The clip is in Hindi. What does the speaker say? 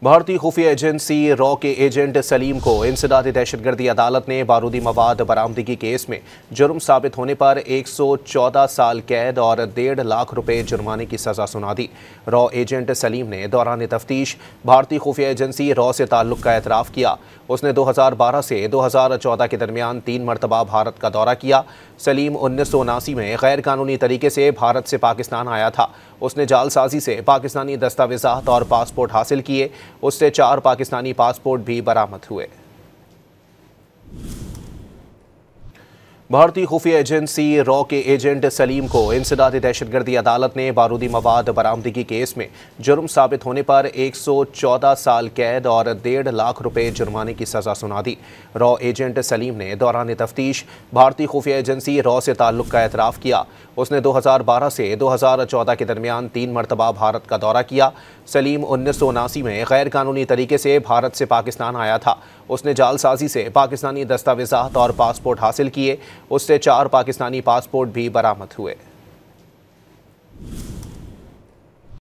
भारतीय खुफिया एजेंसी रॉ के एजेंट सलीम को इंसदादी दहशतगर्दी अदालत ने बारूदी मवाद बरामदगी केस में जुर्म साबित होने पर 114 साल कैद और 1.5 लाख रुपए जुर्माने की सजा सुना दी। रॉ एजेंट सलीम ने दौरान तफ्तीश भारतीय खुफिया एजेंसी रॉ से ताल्लुक का एतराफ़ किया। उसने 2012 से 2014 के दरमियान 3 मरतबा भारत का दौरा किया। सलीम 1979 में गैर कानूनी तरीके से भारत से पाकिस्तान आया था। उसने जालसाजी से पाकिस्तानी दस्तावेज़ात और पासपोर्ट हासिल किए। उससे 4 पाकिस्तानी पासपोर्ट भी बरामद हुए। भारतीय खुफिया एजेंसी रॉ के एजेंट सलीम को इंसदादी दहशतगर्दी अदालत ने बारूदी मवाद बरामदगी केस में जुर्म साबित होने पर 114 साल कैद और 1.5 लाख रुपए जुर्माने की सजा सुना दी। रॉ एजेंट सलीम ने दौरान तफ्तीश भारतीय खुफिया एजेंसी रॉ से ताल्लुक का एतराफ़ किया। उसने 2012 से 2014 के दरमियान 3 मरतबा भारत का दौरा किया। सलीम 1979 में गैर कानूनी तरीके से भारत से पाकिस्तान आया था। उसने जालसाजी से पाकिस्तानी दस्तावेज़ात और पासपोर्ट हासिल किए। उससे 4 पाकिस्तानी पासपोर्ट भी बरामद हुए।